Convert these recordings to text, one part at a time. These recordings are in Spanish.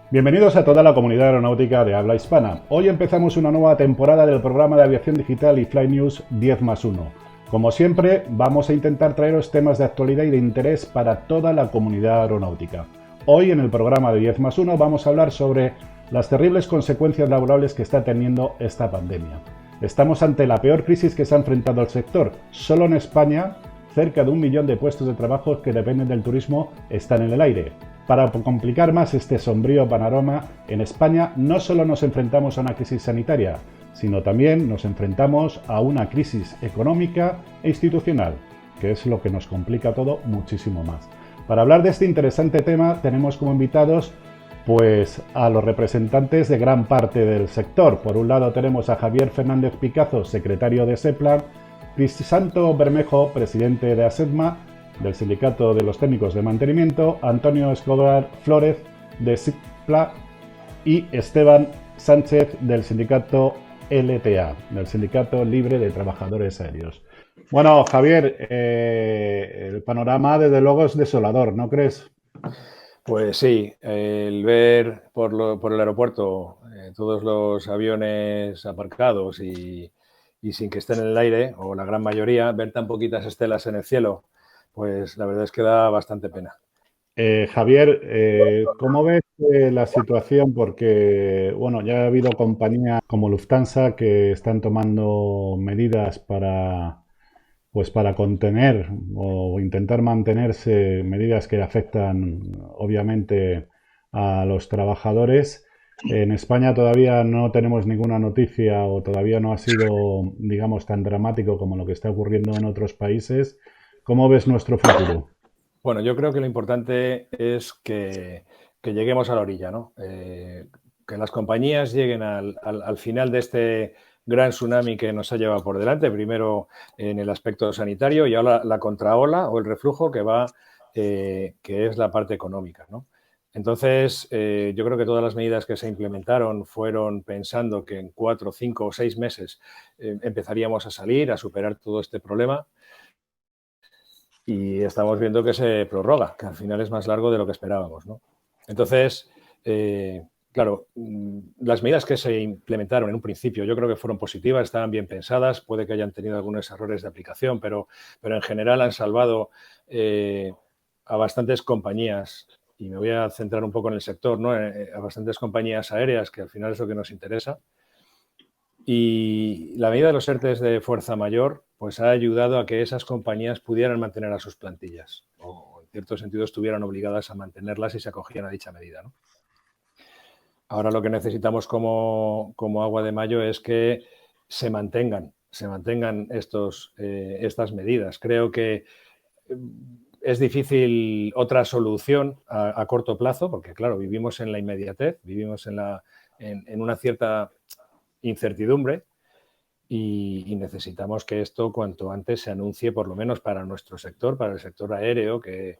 Bienvenidos a toda la comunidad aeronáutica de habla hispana. Hoy empezamos una nueva temporada del programa de aviación digital y Fly News 10+1. Como siempre, vamos a intentar traeros temas de actualidad y de interés para toda la comunidad aeronáutica. Hoy en el programa de 10+1 vamos a hablar sobre las terribles consecuencias laborales que está teniendo esta pandemia. Estamos ante la peor crisis que se ha enfrentado el sector. Solo en España, cerca de 1 millón de puestos de trabajo que dependen del turismo están en el aire. Para complicar más este sombrío panorama, en España no solo nos enfrentamos a una crisis sanitaria, sino también nos enfrentamos a una crisis económica e institucional, que es lo que nos complica todo muchísimo más. Para hablar de este interesante tema tenemos como invitados pues a los representantes de gran parte del sector. Por un lado tenemos a Javier Fernández Picazo, secretario de SEPLA, Crisanto Bermejo, presidente de ASETMA, del Sindicato de los Técnicos de Mantenimiento, Antonio Escobar Flórez, de SIPLA, y Esteban Sánchez, del Sindicato LTA, del Sindicato Libre de Trabajadores Aéreos. Bueno, Javier, el panorama desde luego es desolador, ¿no crees? Pues sí, el ver por el aeropuerto todos los aviones aparcados y sin que estén en el aire, o la gran mayoría, ver tan poquitas estelas en el cielo, pues la verdad es que da bastante pena. Javier, ¿cómo ves la situación? Porque, bueno, ya ha habido compañías como Lufthansa que están tomando medidas pues para contener o intentar mantenerse, medidas que afectan obviamente a los trabajadores. En España todavía no tenemos ninguna noticia o todavía no ha sido, digamos, tan dramático como lo que está ocurriendo en otros países. ¿Cómo ves nuestro futuro? Bueno, yo creo que lo importante es que lleguemos a la orilla, ¿no? Que las compañías lleguen al final de este gran tsunami que nos ha llevado por delante, primero en el aspecto sanitario y ahora la contraola o el reflujo que es la parte económica, ¿no? Entonces, yo creo que todas las medidas que se implementaron fueron pensando que en 4, 5 o 6 meses empezaríamos a salir, a superar todo este problema. Y estamos viendo que se prorroga, que al final es más largo de lo que esperábamos, ¿no? Entonces, claro, las medidas que se implementaron en un principio yo creo que fueron positivas, estaban bien pensadas, puede que hayan tenido algunos errores de aplicación, pero en general han salvado a bastantes compañías, y me voy a centrar un poco en el sector, ¿no? A bastantes compañías aéreas, que al final es lo que nos interesa. Y la medida de los ERTEs de fuerza mayor pues ha ayudado a que esas compañías pudieran mantener a sus plantillas o en cierto sentido estuvieran obligadas a mantenerlas y se acogían a dicha medida, ¿no? Ahora lo que necesitamos como agua de mayo es que se mantengan estas medidas. Creo que es difícil otra solución a corto plazo porque, claro, vivimos en la inmediatez, vivimos en una cierta incertidumbre. Y necesitamos que esto cuanto antes se anuncie, por lo menos para nuestro sector, para el sector aéreo, que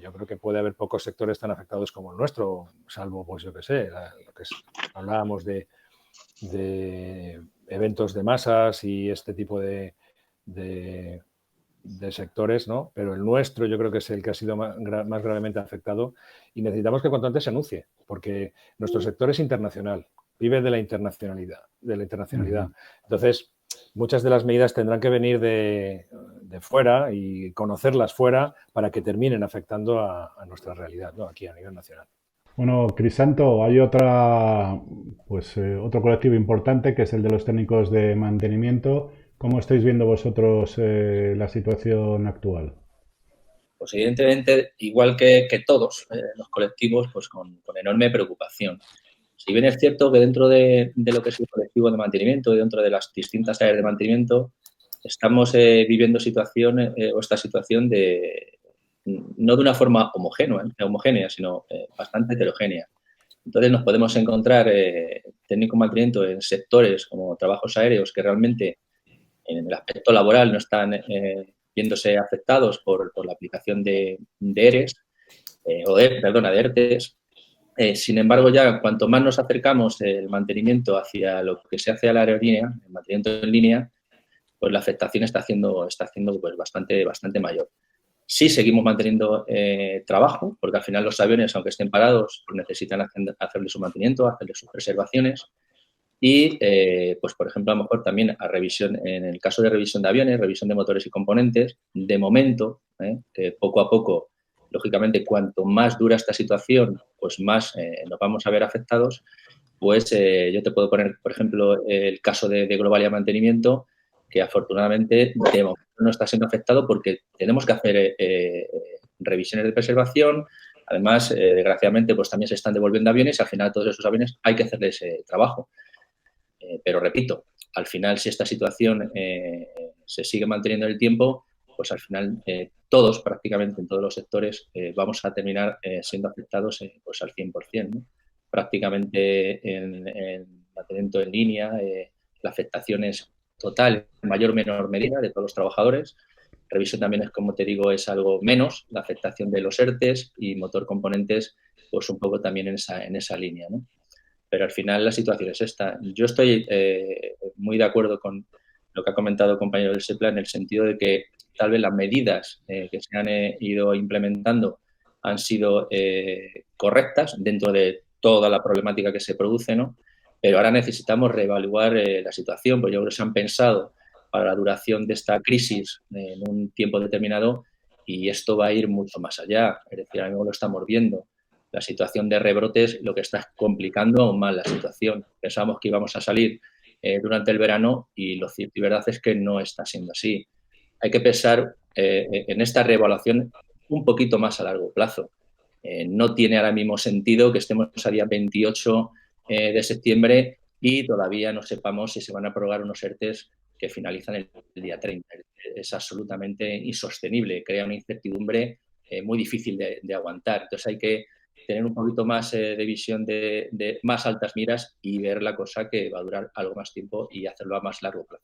yo creo que puede haber pocos sectores tan afectados como el nuestro, salvo, pues yo qué sé, hablábamos de eventos de masas y este tipo de sectores, ¿no? Pero el nuestro yo creo que es el que ha sido más gravemente afectado y necesitamos que cuanto antes se anuncie, porque nuestro sector es internacional, vive de la internacionalidad. Entonces, muchas de las medidas tendrán que venir de fuera y conocerlas fuera para que terminen afectando a nuestra realidad, ¿no? Aquí a nivel nacional. Bueno, Crisanto, hay otro colectivo importante que es el de los técnicos de mantenimiento. ¿Cómo estáis viendo vosotros la situación actual? Pues evidentemente, igual que todos los colectivos, pues con enorme preocupación. Si bien es cierto que dentro de lo que es el colectivo de mantenimiento y dentro de las distintas áreas de mantenimiento, estamos viviendo esta situación no de una forma homogénea, sino bastante heterogénea. Entonces nos podemos encontrar técnico de mantenimiento en sectores como trabajos aéreos que realmente en el aspecto laboral no están viéndose afectados por la aplicación de ERES, de ERTES. Sin embargo, ya cuanto más nos acercamos el mantenimiento hacia lo que se hace a la aerolínea, el mantenimiento en línea, pues la afectación está haciendo pues bastante mayor. Sí seguimos manteniendo trabajo, porque al final los aviones, aunque estén parados, pues necesitan hacerle su mantenimiento, hacerle sus preservaciones. Y, pues, por ejemplo, a lo mejor también a revisión, en el caso de revisión de aviones, revisión de motores y componentes, de momento, que poco a poco, lógicamente, cuanto más dura esta situación, pues más nos vamos a ver afectados, pues yo te puedo poner, por ejemplo, el caso de Globalia Mantenimiento, que afortunadamente de momento no está siendo afectado porque tenemos que hacer revisiones de preservación. Además, desgraciadamente, pues también se están devolviendo aviones y al final todos esos aviones hay que hacerles trabajo. Pero repito, al final si esta situación se sigue manteniendo en el tiempo, pues al final todos, prácticamente en todos los sectores, vamos a terminar siendo afectados pues al 100%, ¿no? Prácticamente en mantenimiento en línea, la afectación es total, en mayor o menor medida, de todos los trabajadores. Revisión también, es como te digo, es algo menos, la afectación de los ERTEs y motor componentes, pues un poco también en esa línea, ¿no? Pero al final la situación es esta. Yo estoy muy de acuerdo con lo que ha comentado el compañero del SEPLA en el sentido de que tal vez las medidas que se han ido implementando han sido correctas dentro de toda la problemática que se produce, ¿no? Pero ahora necesitamos reevaluar la situación, porque yo creo que se han pensado para la duración de esta crisis en un tiempo determinado y esto va a ir mucho más allá. Es decir, ahora mismo lo estamos viendo. La situación de rebrotes lo que está complicando aún más la situación. Pensábamos que íbamos a salir durante el verano y lo cierto y verdad es que no está siendo así. Hay que pensar en esta reevaluación un poquito más a largo plazo. No tiene ahora mismo sentido que estemos a día 28 de septiembre y todavía no sepamos si se van a aprobar unos ERTEs que finalizan el día 30. Es absolutamente insostenible, crea una incertidumbre muy difícil de aguantar. Entonces hay que tener un poquito más de visión de más altas miras y ver la cosa que va a durar algo más tiempo y hacerlo a más largo plazo.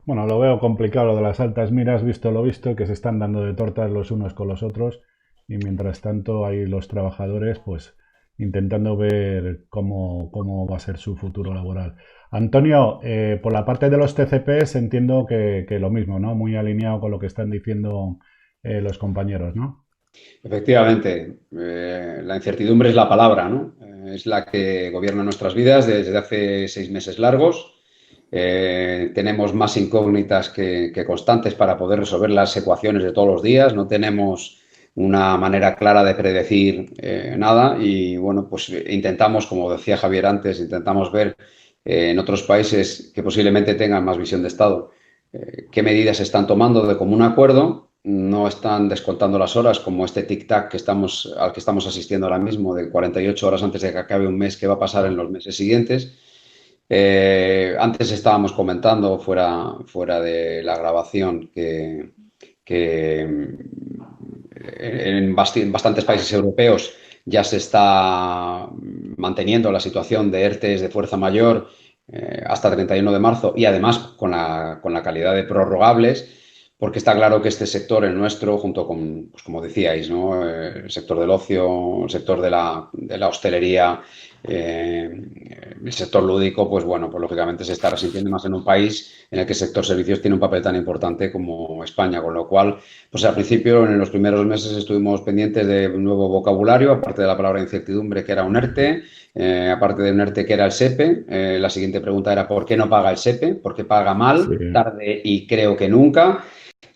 Bueno, lo veo complicado lo de las altas miras, visto lo visto, que se están dando de tortas los unos con los otros y mientras tanto hay los trabajadores pues intentando ver cómo va a ser su futuro laboral. Antonio, por la parte de los TCPs entiendo que lo mismo, ¿no? Muy alineado con lo que están diciendo los compañeros, ¿no? Efectivamente, la incertidumbre es la palabra, ¿no? Es la que gobierna nuestras vidas desde hace 6 meses largos. Tenemos más incógnitas que constantes para poder resolver las ecuaciones de todos los días. No tenemos una manera clara de predecir nada y, bueno, pues intentamos, como decía Javier antes, intentamos ver en otros países que posiblemente tengan más visión de Estado qué medidas se están tomando de común acuerdo. No están descontando las horas como este tic-tac al que estamos asistiendo ahora mismo, de 48 horas antes de que acabe un mes, ¿qué va a pasar en los meses siguientes? Antes estábamos comentando fuera de la grabación que en bastantes países europeos ya se está manteniendo la situación de ERTEs de fuerza mayor hasta 31 de marzo y además con la calidad de prorrogables, porque está claro que este sector, el nuestro, junto con, pues como decíais, ¿no? El sector del ocio, el sector de la hostelería, el sector lúdico, pues bueno, pues lógicamente se está resintiendo más en un país en el que el sector servicios tiene un papel tan importante como España, con lo cual, pues al principio, en los primeros meses estuvimos pendientes de un nuevo vocabulario, aparte de la palabra incertidumbre, que era un ERTE, aparte de un ERTE, que era el SEPE. La siguiente pregunta era ¿por qué no paga el SEPE? ¿Por qué paga mal, tarde y creo que nunca?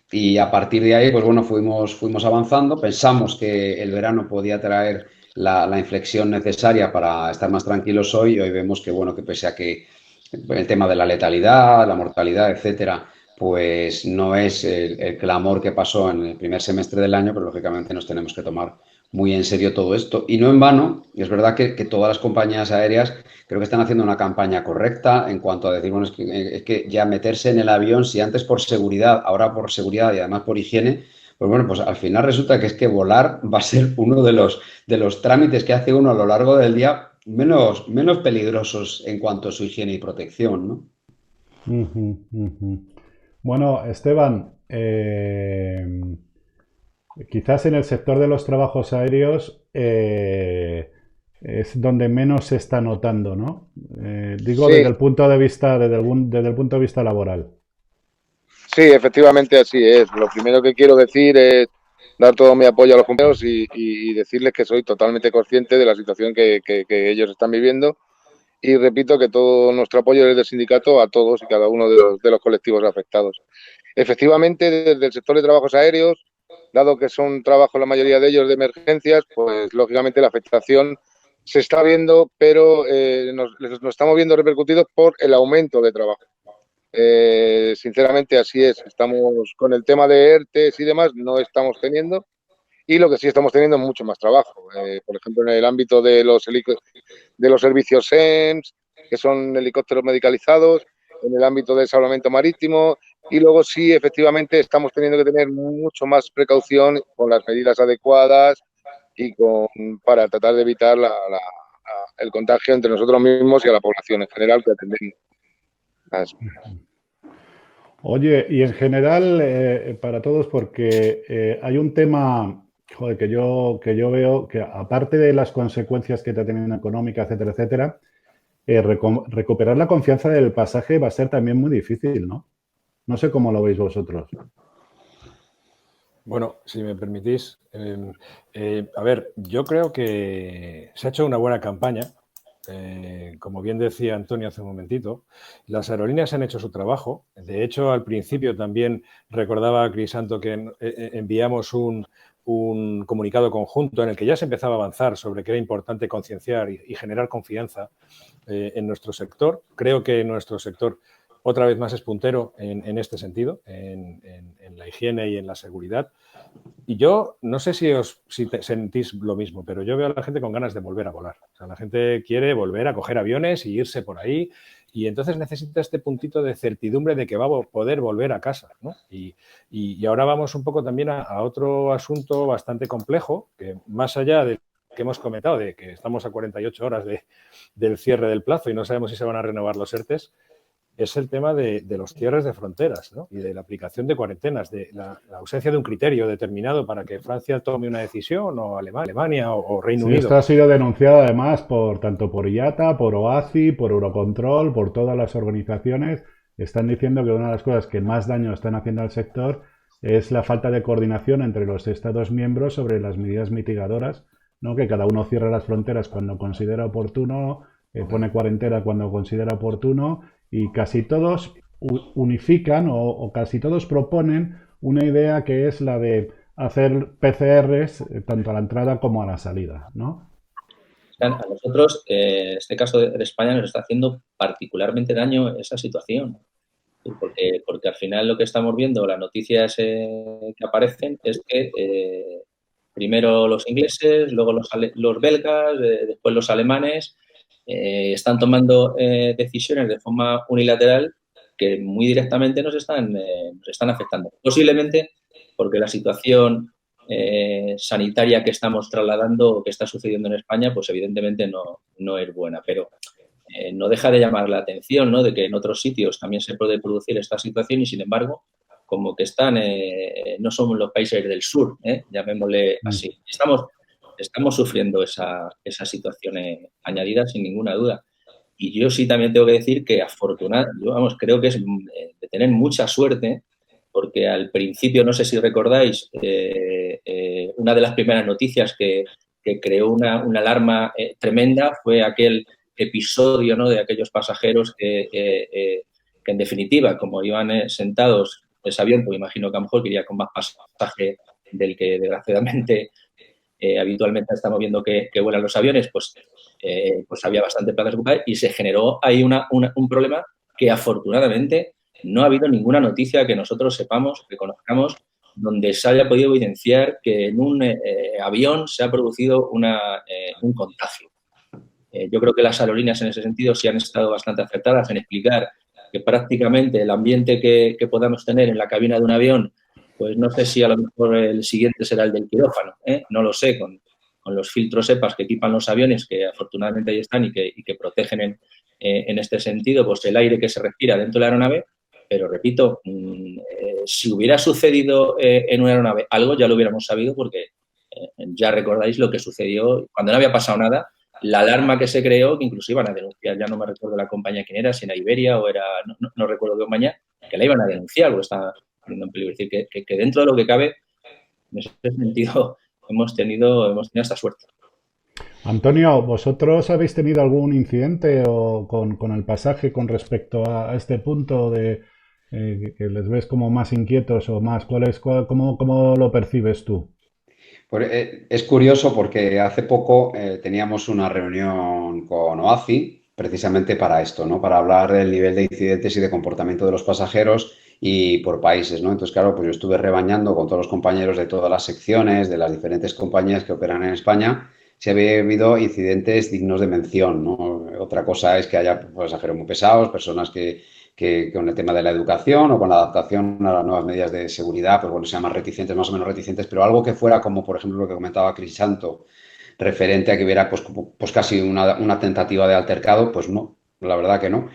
Y a partir de ahí, pues bueno, fuimos avanzando. Pensamos que el verano podía traer la inflexión necesaria para estar más tranquilos hoy. Y hoy vemos que, bueno, que pese a que el tema de la letalidad, la mortalidad, etcétera, pues no es el clamor que pasó en el primer semestre del año, pero lógicamente nos tenemos que tomar muy en serio todo esto. Y no en vano, y es verdad que todas las compañías aéreas creo que están haciendo una campaña correcta en cuanto a decir, bueno, es que ya meterse en el avión, si antes por seguridad, ahora por seguridad y además por higiene, pues bueno, pues al final resulta que es que volar va a ser uno de los trámites que hace uno a lo largo del día menos peligrosos en cuanto a su higiene y protección, ¿no? Bueno, Esteban, quizás en el sector de los trabajos aéreos es donde menos se está notando, ¿no? Digo, Sí, desde el punto de vista, desde el punto de vista laboral. sí, efectivamente así es. Lo primero que quiero decir es dar todo mi apoyo a los compañeros y decirles que soy totalmente consciente de la situación que ellos están viviendo. Y repito que todo nuestro apoyo desde el sindicato a todos y cada uno de los colectivos afectados. Efectivamente, desde el sector de trabajos aéreos, dado que son trabajos la mayoría de ellos de emergencias, pues lógicamente la afectación se está viendo, pero nos estamos viendo repercutidos por el aumento de trabajo. Sinceramente así es, estamos con el tema de ERTES y demás, no estamos teniendo, y lo que sí estamos teniendo es mucho más trabajo. Por ejemplo, en el ámbito de los servicios SEMS, que son helicópteros medicalizados, en el ámbito del salvamento marítimo, y luego sí, efectivamente, estamos teniendo que tener mucho más precaución con las medidas adecuadas y para tratar de evitar el contagio entre nosotros mismos y a la población en general que atendemos. Oye, y en general, para todos, porque hay un tema, joder, que yo veo que aparte de las consecuencias que te tienen económicas, etcétera, etcétera, recuperar la confianza del pasaje va a ser también muy difícil, ¿no? No sé cómo lo veis vosotros. Bueno, si me permitís, a ver, yo creo que se ha hecho una buena campaña. Como bien decía Antonio hace un momentito, las aerolíneas han hecho su trabajo. De hecho, al principio también recordaba a Crisanto que enviamos un comunicado conjunto en el que ya se empezaba a avanzar sobre que era importante concienciar y generar confianza en nuestro sector. Creo que nuestro sector otra vez más es puntero en este sentido, en la higiene y en la seguridad. Y yo no sé si sentís lo mismo, pero yo veo a la gente con ganas de volver a volar. O sea, la gente quiere volver a coger aviones y irse por ahí, y entonces necesita este puntito de certidumbre de que va a poder volver a casa, ¿no? Y ahora vamos un poco también a otro asunto bastante complejo, que más allá de que hemos comentado, de que estamos a 48 horas del cierre del plazo y no sabemos si se van a renovar los ERTES, es el tema de los cierres de fronteras, ¿no? Y de la aplicación de cuarentenas, de la ausencia de un criterio determinado para que Francia tome una decisión, o Alemania o Reino Sí, Unido. esto ha sido denunciado además tanto por IATA, por OACI, por Eurocontrol, por todas las organizaciones. Están diciendo que una de las cosas que más daño están haciendo al sector es la falta de coordinación entre los Estados miembros sobre las medidas mitigadoras, ¿no? Que cada uno cierra las fronteras cuando considera oportuno, pone cuarentena cuando considera oportuno, y casi todos unifican o casi todos proponen una idea que es la de hacer PCRs tanto a la entrada como a la salida, ¿no? A nosotros, en este caso de España, nos está haciendo particularmente daño esa situación. Porque al final lo que estamos viendo, las noticias que aparecen, es que primero los ingleses, luego los belgas, después los alemanes, están tomando decisiones de forma unilateral que muy directamente nos están afectando. Posiblemente porque la situación sanitaria que estamos trasladando o que está sucediendo en España, pues evidentemente no es buena. Pero no deja de llamar la atención, ¿no? De que en otros sitios también se puede producir esta situación y, sin embargo, como que no somos los países del sur, llamémosle así. Estamos sufriendo esa situación añadida sin ninguna duda. Y yo sí también tengo que decir que creo que es de tener mucha suerte, porque al principio, no sé si recordáis, una de las primeras noticias que creó una alarma tremenda fue aquel episodio, ¿no? De aquellos pasajeros que en definitiva, como iban sentados en ese avión, pues imagino que a lo mejor iría con más pasaje del que desgraciadamente habitualmente estamos viendo que vuelan los aviones, pues había bastante plazas ocupadas y se generó ahí un problema que afortunadamente no ha habido ninguna noticia que nosotros sepamos, que conozcamos, donde se haya podido evidenciar que en un avión se ha producido un contagio. Yo creo que las aerolíneas en ese sentido sí han estado bastante acertadas en explicar que prácticamente el ambiente que podamos tener en la cabina de un avión, pues no sé si a lo mejor el siguiente será el del quirófano, no lo sé, con los filtros EPAs que equipan los aviones, que afortunadamente ahí están y que protegen en este sentido pues el aire que se respira dentro de la aeronave. Pero repito, si hubiera sucedido en una aeronave algo, ya lo hubiéramos sabido, porque ya recordáis lo que sucedió cuando no había pasado nada. La alarma que se creó, que incluso iban a denunciar, ya no me recuerdo la compañía quién era, si era Iberia o era, no recuerdo qué compañía, que la iban a denunciar, porque estaba poniendo en peligro. Es decir, que dentro de lo que cabe, En ese sentido, hemos tenido esta suerte. Antonio, ¿vosotros habéis tenido algún incidente con el pasaje con respecto a este punto de que les ves como más inquietos o más? ¿Cómo lo percibes tú? Pues, es curioso porque hace poco teníamos una reunión con OACI precisamente para esto, ¿no? Para hablar del nivel de incidentes y de comportamiento de los pasajeros y por países, ¿no? Entonces, claro, pues yo estuve rebañando con todos los compañeros de todas las secciones, de las diferentes compañías que operan en España, si había habido incidentes dignos de mención, ¿no? Otra cosa es que haya pasajeros muy pesados, personas que con el tema de la educación o con la adaptación a las nuevas medidas de seguridad, pues bueno, sean más reticentes, más o menos reticentes, pero algo que fuera como, por ejemplo, lo que comentaba Crisanto, referente a que hubiera pues casi una tentativa de altercado, pues no, la verdad que no.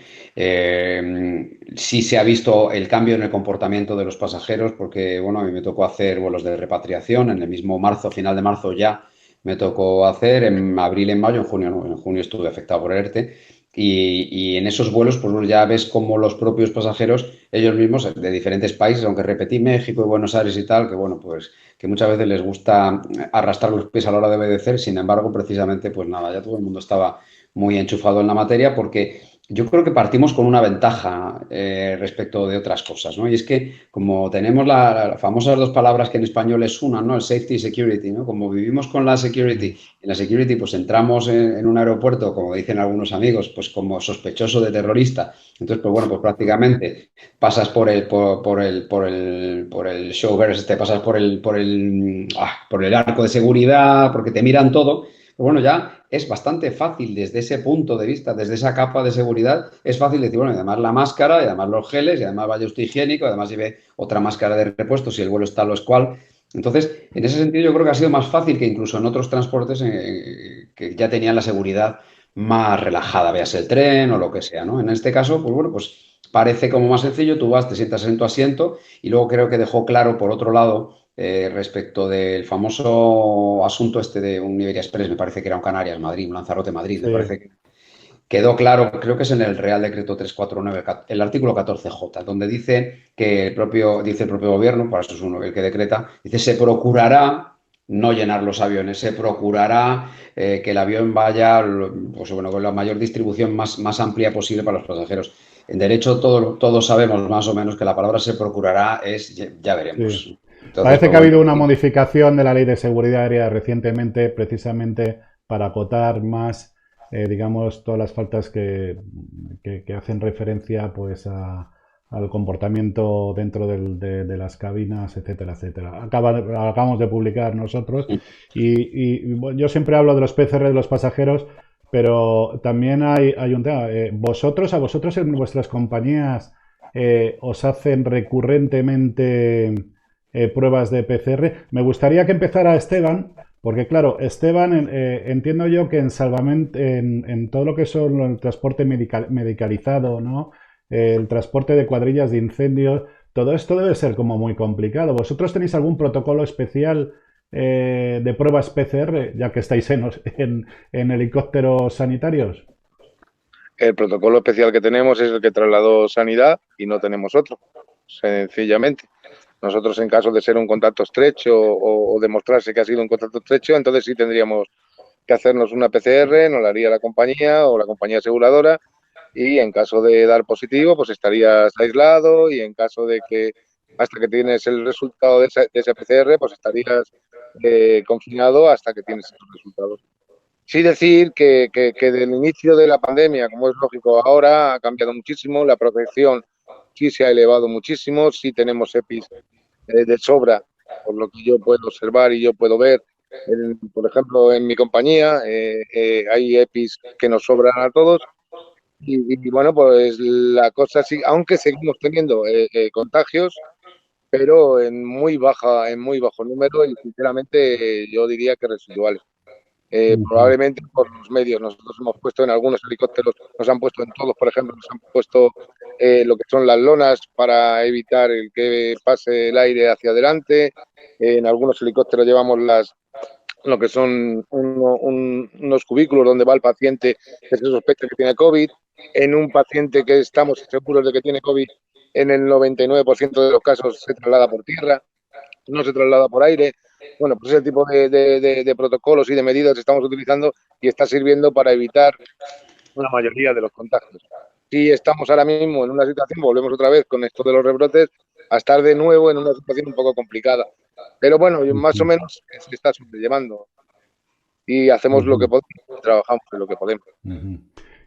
Sí se ha visto el cambio en el comportamiento de los pasajeros, porque bueno, a mí me tocó hacer vuelos de repatriación en el mismo marzo, final de marzo ya me tocó hacer, en abril, en mayo, en junio no, en junio estuve afectado por el ERTE. Y en esos vuelos, pues ya ves como los propios pasajeros, ellos mismos de diferentes países, aunque repetí México y Buenos Aires y tal, que bueno, pues que muchas veces les gusta arrastrar los pies a la hora de obedecer, sin embargo, precisamente, pues nada, ya todo el mundo estaba muy enchufado en la materia porque yo creo que partimos con una ventaja respecto de otras cosas, ¿no? Y es que como tenemos las famosas dos palabras que en español es una, ¿no? El safety y security, ¿no? Como vivimos con la security, en la security pues entramos en un aeropuerto, como dicen algunos amigos, pues como sospechoso de terrorista. Entonces, pues bueno, pues prácticamente pasas por el showverse, te pasas por el arco de seguridad, porque te miran todo. Pero bueno, ya es bastante fácil desde ese punto de vista, desde esa capa de seguridad, es fácil decir, bueno, y además la máscara, y además los geles, y además vaya usted higiénico, además lleve otra máscara de repuesto si el vuelo está lo es cual. Entonces, en ese sentido yo creo que ha sido más fácil que incluso en otros transportes que ya tenían la seguridad más relajada, veas el tren o lo que sea, ¿no? En este caso, pues bueno, pues parece como más sencillo, tú vas, te sientas en tu asiento y luego creo que dejó claro, por otro lado, respecto del famoso asunto este de un Iberia Express, me parece que era un Canarias, Madrid, un Lanzarote, Madrid, me Sí. parece que quedó claro, creo que es en el Real Decreto 349, el artículo 14J, donde dice que dice el propio gobierno, para eso es uno el que decreta, dice se procurará no llenar los aviones, se procurará que el avión vaya pues, bueno, con la mayor distribución más amplia posible para los pasajeros. En derecho todos sabemos más o menos que la palabra se procurará es ya veremos. Sí. Entonces, Parece pues, que ha habido una bueno, modificación de la Ley de Seguridad Aérea recientemente, precisamente para acotar más, digamos, todas las faltas que hacen referencia, pues, al comportamiento dentro de las cabinas, etcétera, etcétera. Acabamos de publicar nosotros bueno, yo siempre hablo de los PCR de los pasajeros, pero también hay un tema. A vosotros en vuestras compañías os hacen recurrentemente pruebas de PCR. Me gustaría que empezara Esteban, porque claro, Esteban, entiendo yo que en salvamento, en todo lo que son el transporte medicalizado, ¿no? El transporte de cuadrillas de incendios, todo esto debe ser como muy complicado. ¿Vosotros tenéis algún protocolo especial de pruebas PCR, ya que estáis en helicópteros sanitarios? El protocolo especial que tenemos es el que trasladó Sanidad y no tenemos otro, sencillamente. Nosotros, en caso de ser un contacto estrecho o demostrarse que ha sido un contacto estrecho, entonces sí tendríamos que hacernos una PCR, nos la haría la compañía o la compañía aseguradora, y en caso de dar positivo, pues estarías aislado, y en caso de que hasta que tienes el resultado de ese PCR, pues estarías confinado hasta que tienes esos resultados. Sí decir que del inicio de la pandemia, como es lógico ahora, ha cambiado muchísimo, la protección sí se ha elevado muchísimo, sí tenemos EPIs de sobra, por lo que yo puedo observar y yo puedo ver. Por ejemplo, en mi compañía hay EPIs que nos sobran a todos, y bueno, pues la cosa sí, aunque seguimos teniendo contagios, pero en muy bajo número, y sinceramente yo diría que residuales. Ujú. Probablemente por los medios. Nosotros hemos puesto en algunos helicópteros, nos han puesto en todos, por ejemplo, nos han puesto lo que son las lonas para evitar el que pase el aire hacia adelante. En algunos helicópteros llevamos lo que son unos cubículos donde va el paciente que se sospecha que tiene COVID. En un paciente que estamos seguros de que tiene COVID, en el 99% de los casos se traslada por tierra, no se traslada por aire. bueno, pues ese tipo de protocolos y de medidas estamos utilizando y está sirviendo para evitar una mayoría de los contagios. Si estamos ahora mismo en una situación, volvemos otra vez con esto de los rebrotes, a estar de nuevo en una situación un poco complicada. Pero bueno, más o menos se está sobrellevando y hacemos lo que podemos, trabajamos en lo que podemos.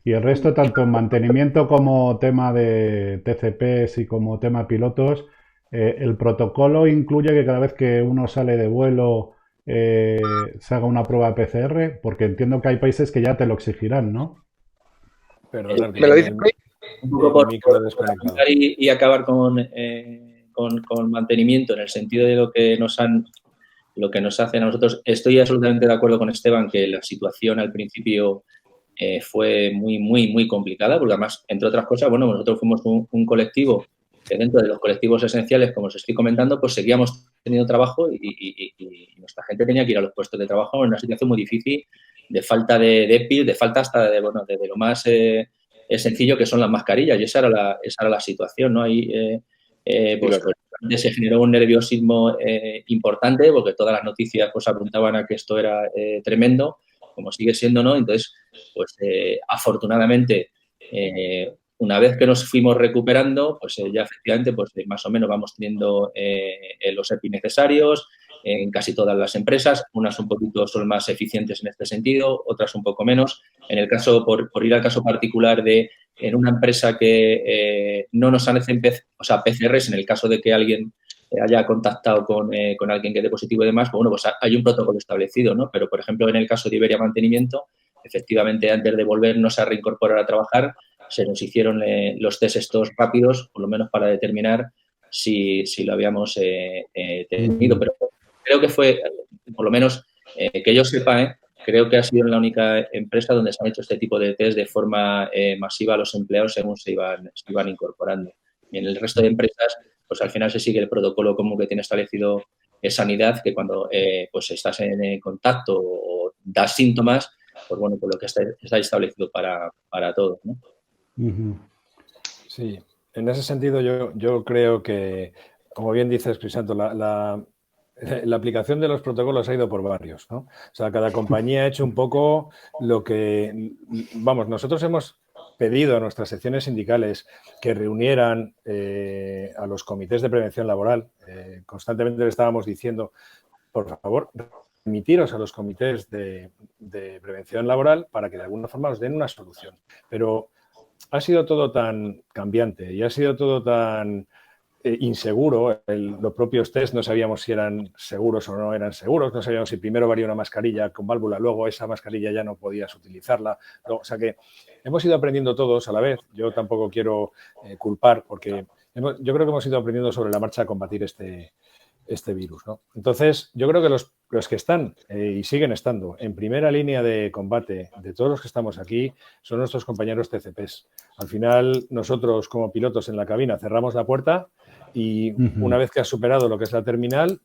Y el resto, tanto en mantenimiento como tema de TCPs y como tema pilotos, el protocolo incluye que cada vez que uno sale de vuelo se haga una prueba PCR, porque entiendo que hay países que ya te lo exigirán, ¿no? Perdón, ¿Me lo dices? Un poco por arrancar y acabar con mantenimiento en el sentido de lo que nos hacen a nosotros. Estoy absolutamente de acuerdo con Esteban que la situación al principio fue muy, muy, muy complicada, porque además, entre otras cosas, bueno, nosotros fuimos un colectivo que dentro de los colectivos esenciales, como os estoy comentando, pues seguíamos teniendo trabajo y nuestra gente tenía que ir a los puestos de trabajo en una situación muy difícil, de falta de EPI, de falta hasta de lo más sencillo que son las mascarillas, y esa era la situación, ¿no? Ahí pues se generó un nerviosismo importante, porque todas las noticias pues apuntaban a que esto era tremendo, como sigue siendo, ¿no? Entonces, pues afortunadamente, una vez que nos fuimos recuperando, pues ya efectivamente, pues más o menos vamos teniendo los EPI necesarios en casi todas las empresas. Unas un poquito son más eficientes en este sentido, otras un poco menos. En el caso, por ir al caso particular en una empresa que no nos hacen PCRs, en el caso de que alguien haya contactado con alguien que dé positivo y demás, pues, bueno, pues hay un protocolo establecido, ¿no? Pero, por ejemplo, en el caso de Iberia Mantenimiento, efectivamente, antes de volvernos a reincorporar a trabajar, se nos hicieron los test estos rápidos, por lo menos para determinar si lo habíamos tenido. Pero creo que fue, por lo menos, que yo sepa, creo que ha sido la única empresa donde se han hecho este tipo de test de forma masiva a los empleados según se iban incorporando. Y en el resto de empresas, pues al final se sigue el protocolo común que tiene establecido Sanidad, que cuando pues estás en contacto o das síntomas, pues bueno, pues lo que está establecido para todos, ¿no? Sí, en ese sentido yo creo que, como bien dices, Crisanto, la aplicación de los protocolos ha ido por barrios, ¿no? O sea, cada compañía ha hecho un poco lo que... Vamos, nosotros hemos pedido a nuestras secciones sindicales que reunieran a los comités de prevención laboral. Constantemente le estábamos diciendo, por favor, remitiros a los comités de prevención laboral para que de alguna forma nos den una solución. Pero ha sido todo tan cambiante y ha sido todo tan inseguro. Los propios test no sabíamos si eran seguros o no eran seguros. No sabíamos si primero valía una mascarilla con válvula, luego esa mascarilla ya no podías utilizarla. O sea que hemos ido aprendiendo todos a la vez. Yo tampoco quiero culpar porque yo creo que hemos ido aprendiendo sobre la marcha a combatir este virus, ¿no? Entonces, yo creo que los que están y siguen estando en primera línea de combate de todos los que estamos aquí son nuestros compañeros TCPs. Al final, nosotros como pilotos en la cabina cerramos la puerta y una vez que has superado lo que es la terminal,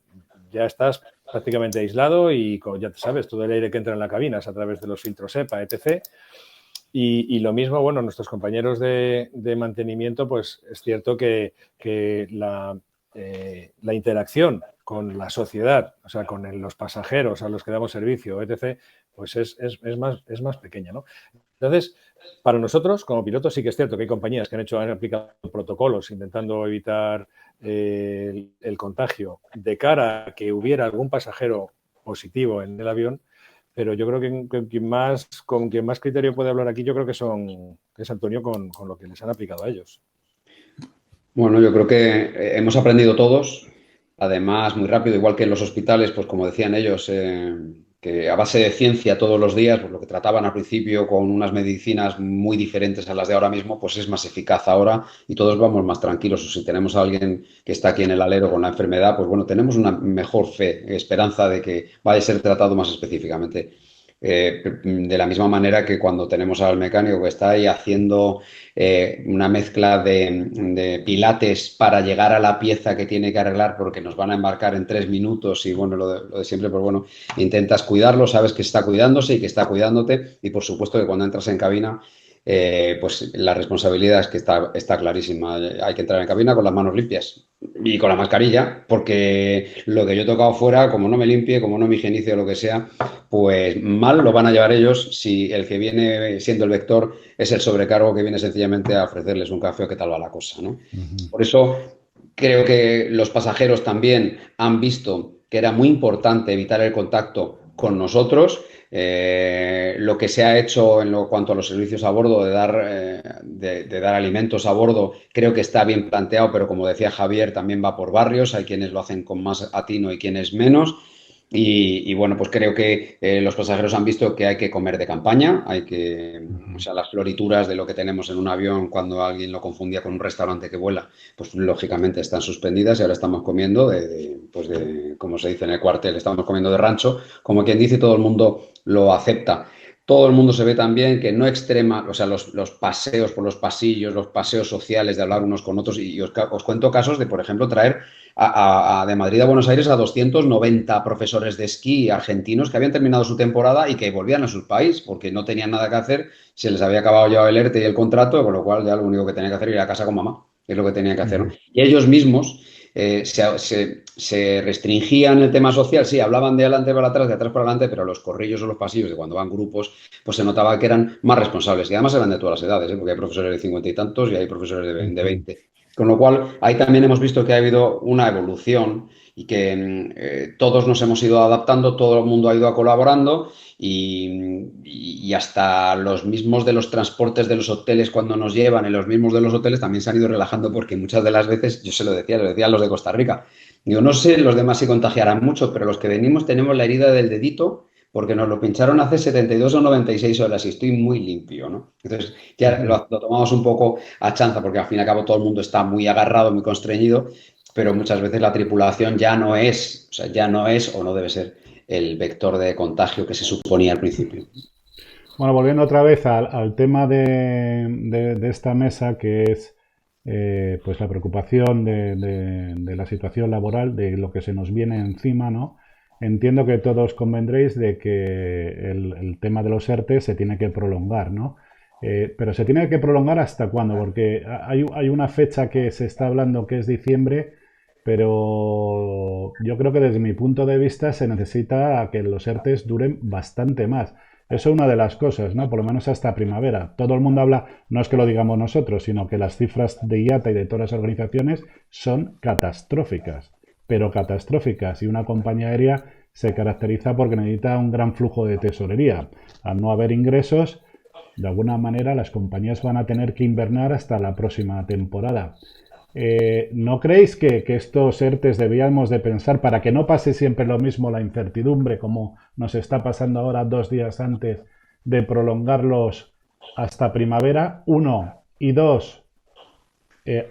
ya estás prácticamente aislado y ya te sabes, todo el aire que entra en la cabina es a través de los filtros EPA, etc. Y lo mismo, bueno, nuestros compañeros de mantenimiento, pues es cierto que la interacción con la sociedad, o sea, con los pasajeros a los que damos servicio, etc., pues es más pequeña, ¿no? Entonces, para nosotros, como pilotos, sí que es cierto que hay compañías que han aplicado protocolos intentando evitar el contagio de cara a que hubiera algún pasajero positivo en el avión, pero yo creo que con quien más criterio puede hablar aquí, yo creo que es Antonio con lo que les han aplicado a ellos. Bueno, yo creo que hemos aprendido todos, además muy rápido, igual que en los hospitales, pues como decían ellos, que a base de ciencia todos los días, pues lo que trataban al principio con unas medicinas muy diferentes a las de ahora mismo, pues es más eficaz ahora y todos vamos más tranquilos. O si tenemos a alguien que está aquí en el alero con la enfermedad, pues bueno, tenemos una mejor fe, esperanza de que vaya a ser tratado más específicamente. De la misma manera que cuando tenemos al mecánico que está ahí haciendo una mezcla de pilates para llegar a la pieza que tiene que arreglar porque nos van a embarcar en 3 minutos y bueno, lo de siempre, pues bueno, intentas cuidarlo, sabes que está cuidándose y que está cuidándote y por supuesto que cuando entras en cabina pues la responsabilidad es que está clarísima. Hay que entrar en cabina con las manos limpias y con la mascarilla, porque lo que yo he tocado fuera, como no me limpie, como no me higienice o lo que sea, pues mal lo van a llevar ellos si el que viene siendo el vector es el sobrecargo que viene sencillamente a ofrecerles un café o qué tal va la cosa, ¿no? Por eso creo que los pasajeros también han visto que era muy importante evitar el contacto con nosotros. Lo que se ha hecho en cuanto a los servicios a bordo, de dar alimentos a bordo, creo que está bien planteado, pero como decía Javier, también va por barrios. Hay quienes lo hacen con más atino y quienes menos. Y bueno, pues creo que los pasajeros han visto que hay que comer de campaña, o sea, las florituras de lo que tenemos en un avión cuando alguien lo confundía con un restaurante que vuela, pues lógicamente están suspendidas y ahora estamos comiendo pues como se dice en el cuartel, estamos comiendo de rancho, como quien dice, todo el mundo lo acepta. Todo el mundo se ve también que no extrema, o sea, los paseos por los pasillos, los paseos sociales de hablar unos con otros, y os cuento casos de, por ejemplo, traer de Madrid a Buenos Aires a 290 profesores de esquí argentinos que habían terminado su temporada y que volvían a su país porque no tenían nada que hacer, se les había acabado ya el ERTE y el contrato, con lo cual ya lo único que tenían que hacer era ir a casa con mamá, es lo que tenían que hacer, ¿no? Y ellos mismos se restringían el tema social, sí, hablaban de adelante para atrás, de atrás para adelante, pero los corrillos o los pasillos de cuando van grupos, pues se notaba que eran más responsables y además eran de todas las edades, porque hay profesores de 50 y tantos y hay profesores de 20. Con lo cual, ahí también hemos visto que ha habido una evolución y que todos nos hemos ido adaptando, todo el mundo ha ido colaborando y hasta los mismos de los transportes de los hoteles cuando nos llevan y los mismos de los hoteles también se han ido relajando porque muchas de las veces, yo se lo decía a los de Costa Rica, digo, no sé los demás si contagiarán mucho, pero los que venimos tenemos la herida del dedito porque nos lo pincharon hace 72 o 96 horas y estoy muy limpio, ¿no? Entonces ya lo tomamos un poco a chanza porque al fin y al cabo todo el mundo está muy agarrado, muy constreñido, pero muchas veces la tripulación ya no es o no debe ser el vector de contagio que se suponía al principio. Bueno, volviendo otra vez al tema de esta mesa, que es pues la preocupación de la situación laboral, de lo que se nos viene encima, ¿no? Entiendo que todos convendréis de que el tema de los ERTE se tiene que prolongar, ¿no? Pero se tiene que prolongar ¿hasta cuándo? Porque hay una fecha que se está hablando que es diciembre, pero yo creo que desde mi punto de vista se necesita que los ERTEs duren bastante más. Eso es una de las cosas, ¿no? Por lo menos hasta primavera. Todo el mundo habla, no es que lo digamos nosotros, sino que las cifras de IATA y de todas las organizaciones son catastróficas, pero catastróficas. Y una compañía aérea se caracteriza porque necesita un gran flujo de tesorería. Al no haber ingresos, de alguna manera las compañías van a tener que invernar hasta la próxima temporada. ¿No creéis que estos ERTEs debíamos de pensar para que no pase siempre lo mismo, la incertidumbre, como nos está pasando ahora 2 días antes, de prolongarlos hasta primavera? 1. Y 2,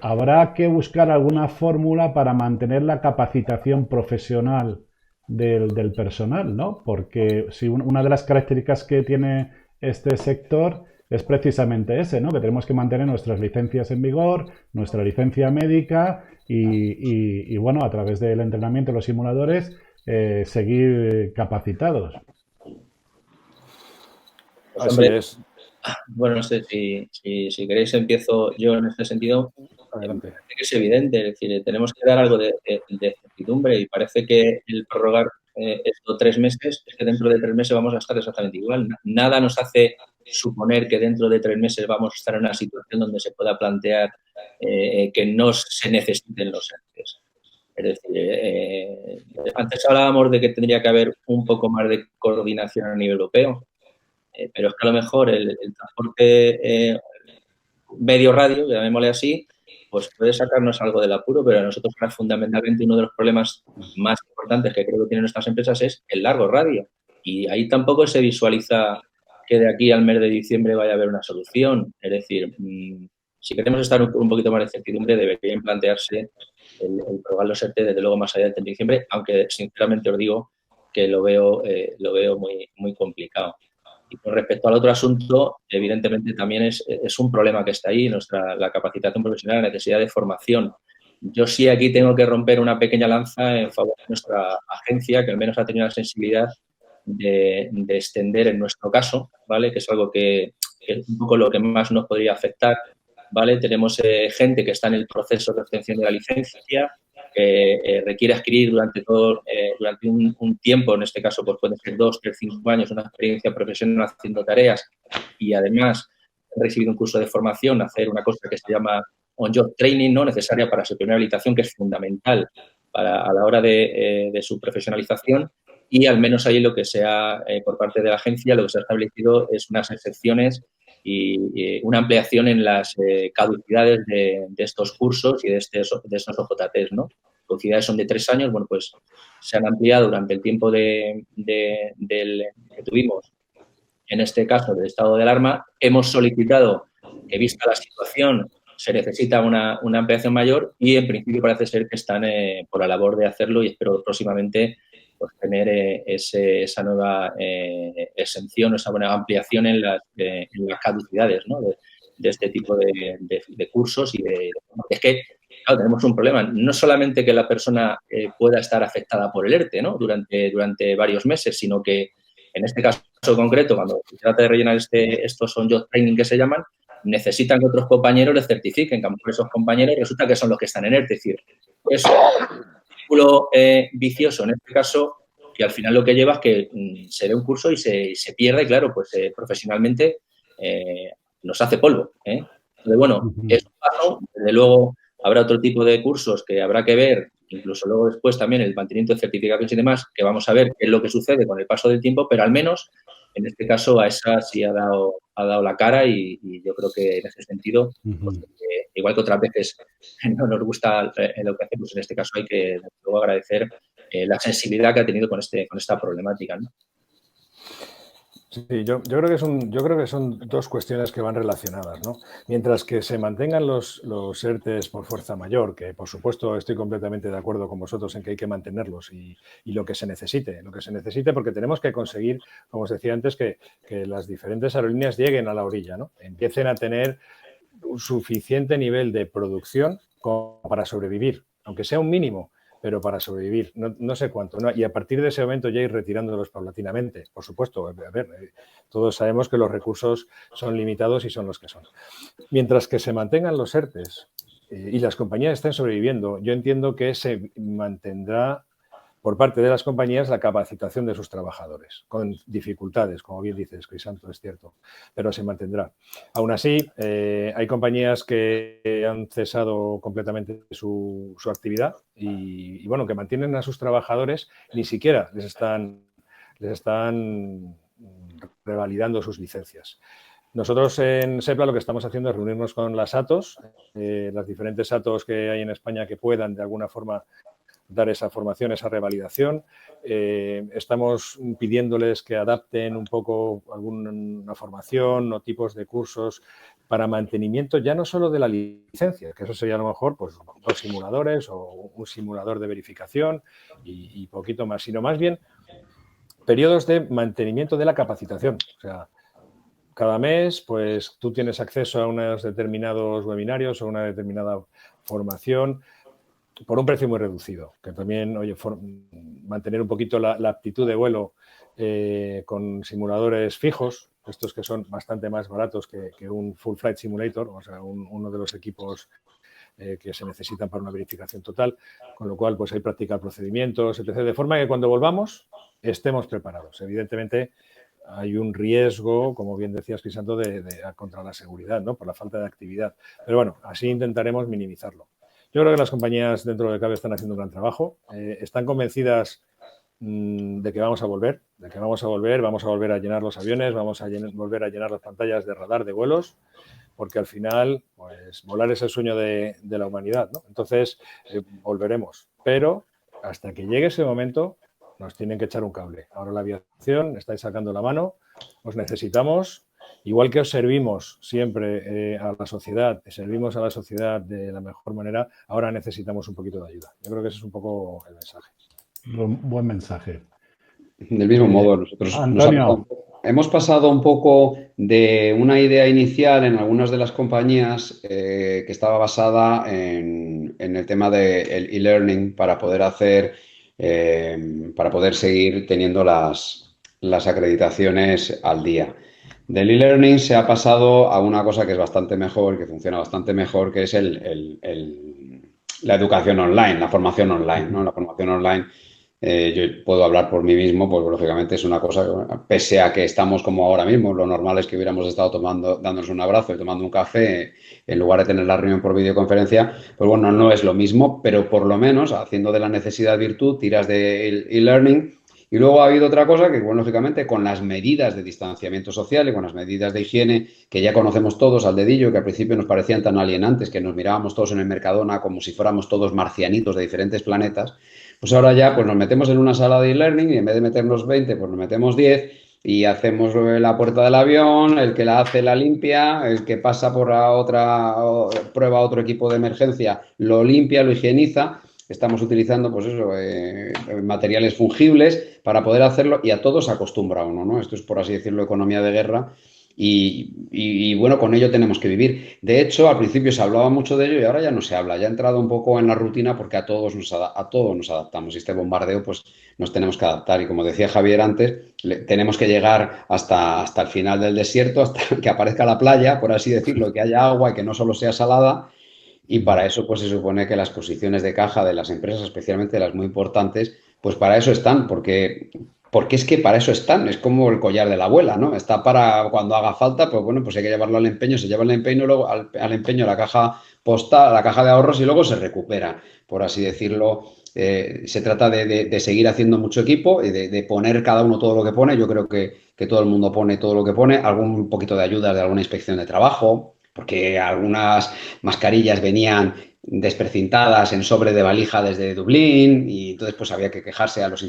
habrá que buscar alguna fórmula para mantener la capacitación profesional del personal, ¿no? Porque si una de las características que tiene este sector es precisamente ese, ¿no? Que tenemos que mantener nuestras licencias en vigor, nuestra licencia médica y bueno, a través del entrenamiento de los simuladores, seguir capacitados. Pues, hombre, bueno, no sé, si queréis empiezo yo en este sentido. Adelante. Parece que es evidente, es decir, tenemos que dar algo de certidumbre y parece que el prorrogar esto 3 meses es que dentro de 3 meses vamos a estar exactamente igual. Nada nos hace suponer que dentro de 3 meses vamos a estar en una situación donde se pueda plantear que no se necesiten los ERTEs. Es decir, antes hablábamos de que tendría que haber un poco más de coordinación a nivel europeo, pero es que a lo mejor el transporte medio radio, llamémosle así, pues puede sacarnos algo del apuro, pero a nosotros fundamentalmente uno de los problemas más importantes que creo que tienen nuestras empresas es el largo radio. Y ahí tampoco se visualiza que de aquí al mes de diciembre vaya a haber una solución. Es decir, si queremos estar un poquito más de certidumbre, deberían plantearse el probar los ERTE desde luego más allá del diciembre, aunque sinceramente os digo que lo veo muy, muy complicado. Y con respecto al otro asunto, evidentemente también es un problema que está ahí, la capacitación profesional, la necesidad de formación. Yo sí aquí tengo que romper una pequeña lanza en favor de nuestra agencia, que al menos ha tenido la sensibilidad de extender en nuestro caso, ¿vale? Que es algo que que es un poco lo que más nos podría afectar, ¿vale? Tenemos gente que está en el proceso de obtención de la licencia, que requiere adquirir durante un tiempo, en este caso pues puede ser 2, 3, 5 años, una experiencia profesional haciendo tareas y además recibido un curso de formación, hacer una cosa que se llama on-job training, ¿no? Necesaria para su primera habilitación, que es fundamental a la hora de su profesionalización. Y al menos ahí lo que sea por parte de la agencia, lo que se ha establecido es unas excepciones y una ampliación en las caducidades de estos cursos y de estos OJTs, ¿no? Las caducidades son de 3 años, bueno, pues se han ampliado durante el tiempo que tuvimos, en este caso, del estado de alarma. Hemos solicitado que, vista la situación, se necesita una ampliación mayor y, en principio, parece ser que están por la labor de hacerlo y espero próximamente pues, tener esa nueva exención, esa buena ampliación en las caducidades, ¿no? de este tipo de cursos y es que, claro, tenemos un problema. No solamente que la persona pueda estar afectada por el ERTE, ¿no? durante varios meses, sino que en este caso concreto, cuando se trata de rellenar estos on-job training que se llaman, necesitan que otros compañeros les certifiquen, que a lo mejor esos compañeros resulta que son los que están en ERTE. Es decir, es un círculo vicioso en este caso, que al final lo que lleva es que se dé un curso y se pierda y, claro, pues profesionalmente nos hace polvo. Entonces, bueno, es un paso. Desde luego habrá otro tipo de cursos que habrá que ver, incluso luego después también el mantenimiento de certificaciones y demás, que vamos a ver qué es lo que sucede con el paso del tiempo, pero al menos en este caso a esa sí ha dado la cara y yo creo que en ese sentido, pues, igual que otras veces no nos gusta lo que hacemos, en este caso hay que luego agradecer la sensibilidad que ha tenido con esta problemática, ¿no? Sí, yo creo que son dos cuestiones que van relacionadas, ¿no? Mientras que se mantengan los ERTEs por fuerza mayor, que por supuesto estoy completamente de acuerdo con vosotros en que hay que mantenerlos y lo que se necesite, porque tenemos que conseguir, como os decía antes, que las diferentes aerolíneas lleguen a la orilla, ¿no? Empiecen a tener un suficiente nivel de producción para sobrevivir, aunque sea un mínimo, pero para sobrevivir, no sé cuánto, ¿no? Y a partir de ese momento ya ir retirándolos paulatinamente. Por supuesto, a ver, todos sabemos que los recursos son limitados y son los que son. Mientras que se mantengan los ERTEs y las compañías estén sobreviviendo, yo entiendo que se mantendrá por parte de las compañías la capacitación de sus trabajadores, con dificultades, como bien dices, Crisanto, es cierto, pero se mantendrá. Aún así, hay compañías que han cesado completamente su actividad y, bueno, que mantienen a sus trabajadores, ni siquiera les están revalidando sus licencias. Nosotros en SEPLA lo que estamos haciendo es reunirnos con las ATOs, las diferentes ATOs que hay en España que puedan de alguna forma dar esa formación, esa revalidación. Estamos pidiéndoles que adapten un poco alguna formación o tipos de cursos para mantenimiento ya no solo de la licencia, que eso sería a lo mejor pues 2 simuladores o un simulador de verificación y poquito más, sino más bien periodos de mantenimiento de la capacitación. O sea, cada mes pues tú tienes acceso a unos determinados webinarios o una determinada formación por un precio muy reducido, que también, oye, mantener un poquito la aptitud de vuelo con simuladores fijos, estos que son bastante más baratos que un Full Flight Simulator, o sea, uno de los equipos que se necesitan para una verificación total, con lo cual pues hay practicar procedimientos, etc., de forma que cuando volvamos estemos preparados. Evidentemente hay un riesgo, como bien decías, Crisanto, contra la seguridad, ¿no? Por la falta de actividad. Pero bueno, así intentaremos minimizarlo. Yo creo que las compañías dentro del CABE están haciendo un gran trabajo. Están convencidas de que vamos a volver, vamos a volver a llenar los aviones, vamos a volver a llenar las pantallas de radar de vuelos, porque al final, pues, volar es el sueño de la humanidad, ¿no? Entonces, volveremos. Pero hasta que llegue ese momento, nos tienen que echar un cable. Ahora la aviación, estáis sacando la mano, os necesitamos. Igual que os servimos siempre a la sociedad, servimos a la sociedad de la mejor manera, ahora necesitamos un poquito de ayuda. Yo creo que ese es un poco el mensaje. Buen mensaje. Del mismo modo, nosotros Antonio. hemos pasado un poco de una idea inicial en algunas de las compañías que estaba basada en el tema del e-learning para poder para poder seguir teniendo las acreditaciones al día. Del e-learning se ha pasado a una cosa que es bastante mejor, que funciona bastante mejor, que es la educación online, la formación online, ¿no? La formación online, yo puedo hablar por mí mismo, pues lógicamente es una cosa, pese a que estamos como ahora mismo, lo normal es que hubiéramos estado dándonos un abrazo y tomando un café en lugar de tener la reunión por videoconferencia, pues bueno, no es lo mismo, pero por lo menos haciendo de la necesidad virtud, tiras de e-learning. Y luego ha habido otra cosa que, bueno, lógicamente, con las medidas de distanciamiento social y con las medidas de higiene que ya conocemos todos al dedillo, que al principio nos parecían tan alienantes, que nos mirábamos todos en el Mercadona como si fuéramos todos marcianitos de diferentes planetas, pues ahora ya pues nos metemos en una sala de e-learning y en vez de meternos 20, pues nos metemos 10 y hacemos la puerta del avión, el que la hace la limpia, el que pasa por la otra, prueba otro equipo de emergencia, lo limpia, lo higieniza. Estamos utilizando, pues eso, materiales fungibles para poder hacerlo y a todos se acostumbra uno, ¿no? Esto es, por así decirlo, economía de guerra bueno, con ello tenemos que vivir. De hecho, al principio se hablaba mucho de ello y ahora ya no se habla. Ya ha entrado un poco en la rutina porque a todos nos adaptamos. Y este bombardeo, pues nos tenemos que adaptar. Y como decía Javier antes, tenemos que llegar hasta el final del desierto, hasta que aparezca la playa, por así decirlo, que haya agua y que no solo sea salada. Y para eso, pues se supone que las posiciones de caja de las empresas, especialmente las muy importantes, pues para eso están, porque es que para eso están, es como el collar de la abuela, ¿no? Está para cuando haga falta, pues bueno, pues hay que llevarlo al empeño, se lleva el empeño, luego al empeño la caja postal, la caja de ahorros y luego se recupera, por así decirlo. Se trata de seguir haciendo mucho equipo y de poner cada uno todo lo que pone. Yo creo que todo el mundo pone todo lo que pone, algún poquito de ayuda de alguna inspección de trabajo, porque algunas mascarillas venían desprecintadas en sobre de valija desde Dublín y entonces pues había que quejarse a los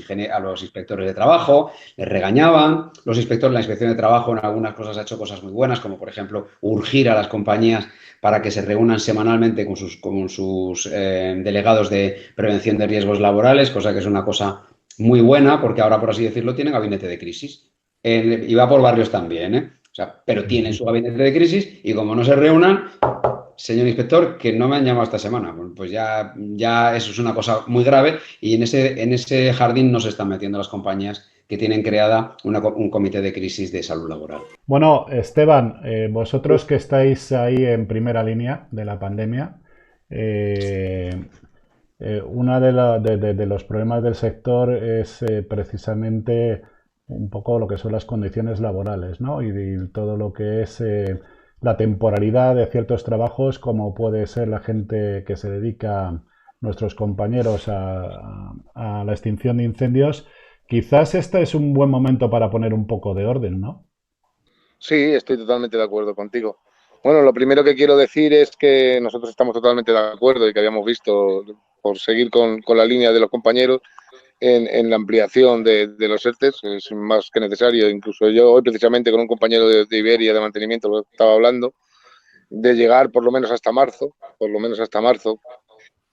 inspectores de trabajo, les regañaban. Los inspectores, la inspección de trabajo en algunas cosas ha hecho cosas muy buenas, como por ejemplo urgir a las compañías para que se reúnan semanalmente con sus delegados de prevención de riesgos laborales, cosa que es una cosa muy buena porque ahora, por así decirlo, tienen gabinete de crisis. Y va por barrios también, ¿eh? O sea, pero tienen su gabinete de crisis y como no se reúnan, señor inspector, que no me han llamado esta semana. Bueno, pues ya eso es una cosa muy grave y en ese jardín no se están metiendo las compañías que tienen creada un comité de crisis de salud laboral. Bueno, Esteban, vosotros que estáis ahí en primera línea de la pandemia, uno de los problemas del sector es precisamente un poco lo que son las condiciones laborales, ¿no? Y todo lo que es la temporalidad de ciertos trabajos, como puede ser la gente que se dedica, nuestros compañeros, a la extinción de incendios. Quizás este es un buen momento para poner un poco de orden, ¿no? Sí, estoy totalmente de acuerdo contigo. Bueno, lo primero que quiero decir es que nosotros estamos totalmente de acuerdo y que habíamos visto, por seguir con la línea de los compañeros, en la ampliación de los ERTES, es más que necesario. Incluso yo hoy precisamente con un compañero de Iberia de mantenimiento lo estaba hablando, de llegar por lo menos hasta marzo, por lo menos hasta marzo.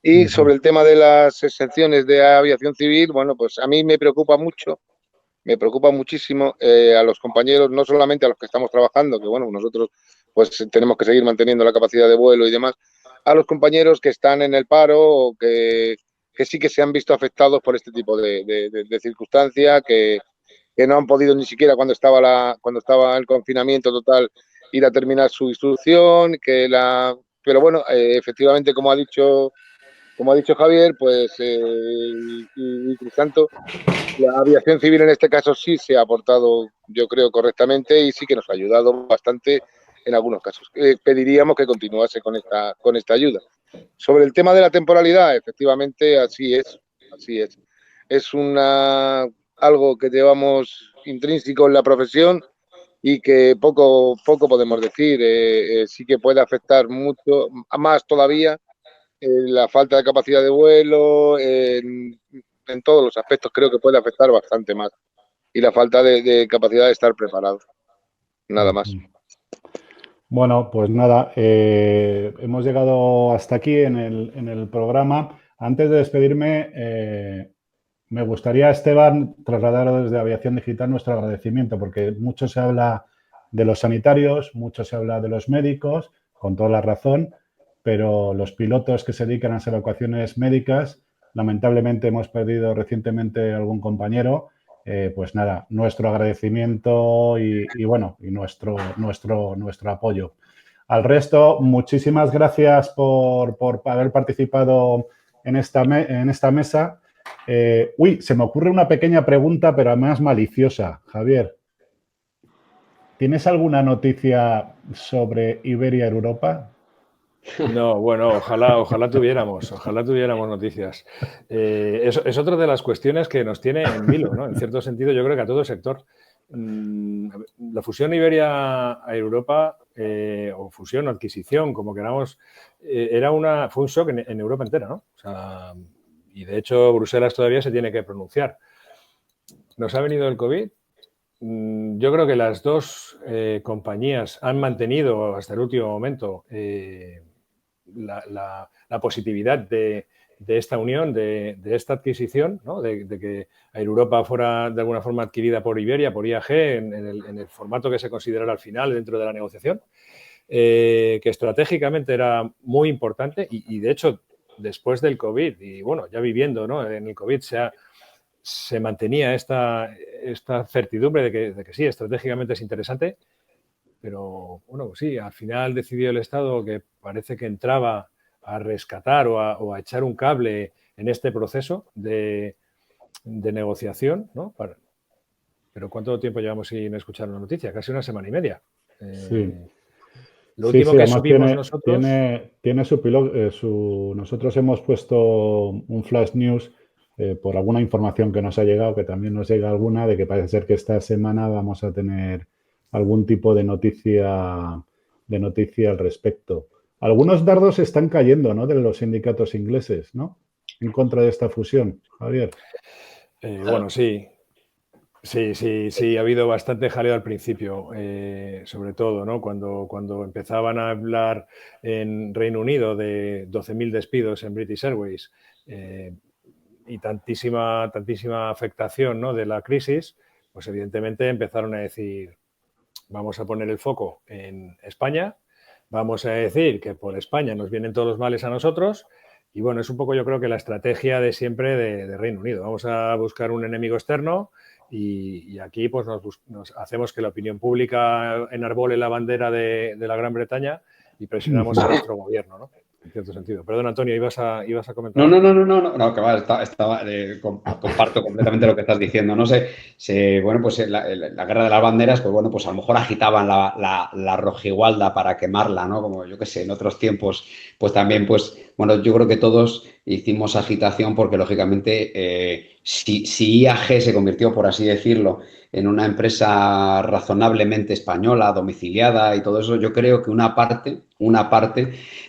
Y sobre el tema de las exenciones de aviación civil, bueno, pues a mí me preocupa mucho, me preocupa muchísimo a los compañeros, no solamente a los que estamos trabajando, que bueno, nosotros pues tenemos que seguir manteniendo la capacidad de vuelo y demás, a los compañeros que están en el paro o que sí que se han visto afectados por este tipo de circunstancia, que no han podido ni siquiera cuando estaba el confinamiento total ir a terminar su instrucción, pero bueno, efectivamente, como ha dicho Javier, pues y por tanto, la aviación civil en este caso sí se ha aportado, yo creo, correctamente y sí que nos ha ayudado bastante en algunos casos. Pediríamos que continuase con esta ayuda. Sobre el tema de la temporalidad, efectivamente, así es, así es. Es algo que llevamos intrínseco en la profesión y que poco podemos decir. Sí que puede afectar mucho, más todavía, la falta de capacidad de vuelo, en todos los aspectos creo que puede afectar bastante más. Y la falta de capacidad de estar preparado. Nada más. Bueno, pues nada, hemos llegado hasta aquí en el programa. Antes de despedirme, me gustaría, Esteban, trasladar desde Aviación Digital nuestro agradecimiento, porque mucho se habla de los sanitarios, mucho se habla de los médicos, con toda la razón, pero los pilotos que se dedican a las evacuaciones médicas, lamentablemente hemos perdido recientemente algún compañero pues nada, nuestro agradecimiento y bueno, y nuestro apoyo. Al resto, muchísimas gracias por haber participado en esta mesa. Se me ocurre una pequeña pregunta, pero además maliciosa. Javier, ¿tienes alguna noticia sobre Iberia Europa? No, bueno, ojalá tuviéramos noticias. Es otra de las cuestiones que nos tiene en vilo, ¿no? En cierto sentido, yo creo que a todo el sector. La fusión Iberia-Europa, o fusión o adquisición, como queramos, fue un shock en Europa entera, ¿no? O sea, y de hecho Bruselas todavía se tiene que pronunciar. Nos ha venido el COVID. Yo creo que las dos compañías han mantenido hasta el último momento la positividad de esta unión, de esta adquisición, ¿no? de que Europa fuera de alguna forma adquirida por Iberia, por IAG, en el formato que se considerara al final dentro de la negociación, que estratégicamente era muy importante y de hecho, después del COVID y bueno, ya viviendo, ¿no? En el COVID se mantenía esta certidumbre de que sí, estratégicamente es interesante, pero bueno, pues sí, al final decidió el Estado que parece que entraba a rescatar o a echar un cable en este proceso de negociación, ¿no? Pero ¿cuánto tiempo llevamos sin escuchar una noticia? Casi una semana y media. Sí. Lo último que subimos nosotros... Tiene su piloto. Nosotros hemos puesto un flash news por alguna información que nos ha llegado, que también nos llega alguna, de que parece ser que esta semana vamos a tener algún tipo de noticia al respecto. Algunos dardos están cayendo, ¿no? De los sindicatos ingleses, ¿no? En contra de esta fusión, Javier. Bueno, sí. Sí, ha habido bastante jaleo al principio, sobre todo, ¿no? Cuando empezaban a hablar en Reino Unido de 12.000 despidos en British Airways y tantísima afectación, ¿no? De la crisis, pues evidentemente empezaron a decir, vamos a poner el foco en España, vamos a decir que por España nos vienen todos los males a nosotros y bueno, es un poco yo creo que la estrategia de siempre de Reino Unido. Vamos a buscar un enemigo externo y aquí pues nos hacemos que la opinión pública enarbole la bandera de la Gran Bretaña y presionamos a nuestro gobierno, ¿no? En cierto sentido. Perdón, Antonio, ibas a comentar. No, que va, comparto completamente lo que estás diciendo. No sé, bueno, pues la guerra de las banderas, pues bueno, pues a lo mejor agitaban la rojigualda para quemarla, ¿no? Como yo que sé, en otros tiempos, pues también, pues, bueno, yo creo que todos hicimos agitación porque, lógicamente, si IAG se convirtió, por así decirlo, en una empresa razonablemente española, domiciliada y todo eso, yo creo que una parte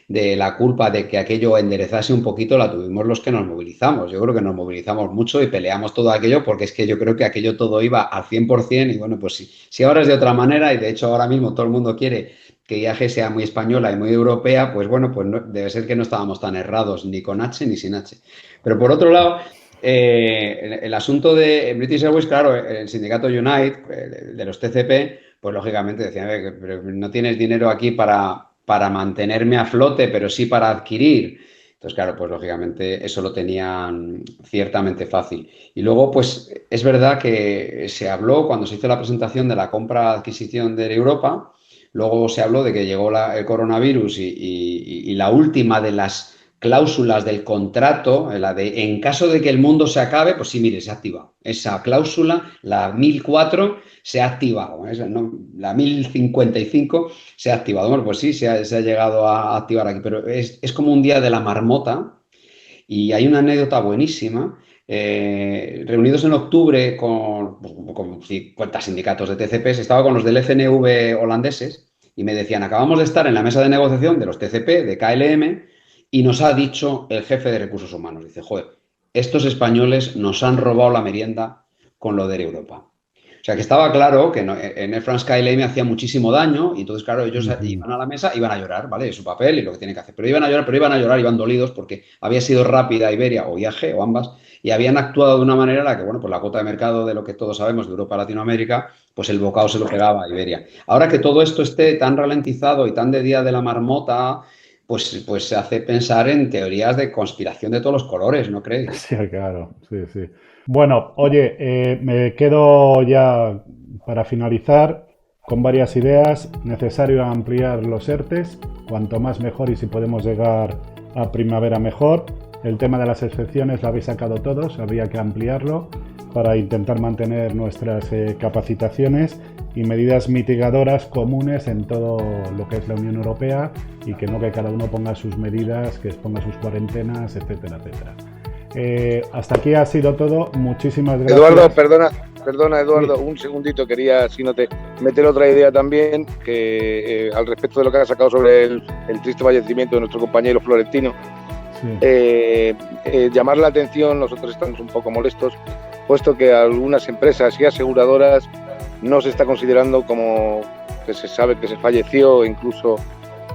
de la culpa de que aquello enderezase un poquito la tuvimos los que nos movilizamos. Yo creo que nos movilizamos mucho y peleamos todo aquello porque es que yo creo que aquello todo iba al 100% y bueno, pues si ahora es de otra manera y de hecho ahora mismo todo el mundo quiere que IAG sea muy española y muy europea, pues bueno, pues no, debe ser que no estábamos tan errados ni con H ni sin H. Pero por otro lado, el asunto de British Airways, claro, el sindicato Unite, de los TCP, pues lógicamente decían, pero no tienes dinero aquí para mantenerme a flote, pero sí para adquirir. Entonces, claro, pues lógicamente eso lo tenían ciertamente fácil. Y luego, pues es verdad que se habló cuando se hizo la presentación de la compra-adquisición de Europa, luego se habló de que llegó el coronavirus y la última de las cláusulas del contrato, la de en caso de que el mundo se acabe, pues sí, mire, se ha activado. Esa cláusula, la 1004, se ha activado. La 1055 se ha activado. Bueno, pues sí, se ha llegado a activar aquí, pero es como un día de la marmota y hay una anécdota buenísima. Reunidos en octubre con 50 sindicatos de TCPs, estaba con los del FNV holandeses y me decían, acabamos de estar en la mesa de negociación de los TCP, de KLM, y nos ha dicho el jefe de recursos humanos, dice, joder, estos españoles nos han robado la merienda con lo de Europa. O sea, que estaba claro que en Air France KLM hacía muchísimo daño y entonces, claro, ellos iban a la mesa, iban a llorar, ¿vale? Es su papel y lo que tienen que hacer. Pero iban a llorar, iban dolidos porque había sido rápida Iberia o IAG o ambas y habían actuado de una manera en la que, bueno, pues la cuota de mercado de lo que todos sabemos de Europa a Latinoamérica, pues el bocado se lo pegaba a Iberia. Ahora que todo esto esté tan ralentizado y tan de día de la marmota, pues se hace pensar en teorías de conspiración de todos los colores, ¿no crees? Sí, claro, sí. Bueno, oye, me quedo ya para finalizar con varias ideas. Necesario ampliar los ERTES, cuanto más mejor, y si podemos llegar a primavera mejor. El tema de las excepciones lo habéis sacado todos, habría que ampliarlo para intentar mantener nuestras capacitaciones y medidas mitigadoras comunes en todo lo que es la Unión Europea, y que no que cada uno ponga sus medidas, que ponga sus cuarentenas, etcétera, etcétera. Hasta aquí ha sido todo. Muchísimas gracias. Eduardo, perdona Eduardo, sí. Un segundito, quería, si no te meter otra idea también, que al respecto de lo que has sacado sobre el triste fallecimiento de nuestro compañero Florentino. Sí. Llamar la atención, nosotros estamos un poco molestos, puesto que algunas empresas y aseguradoras no se está considerando como que se sabe que se falleció, incluso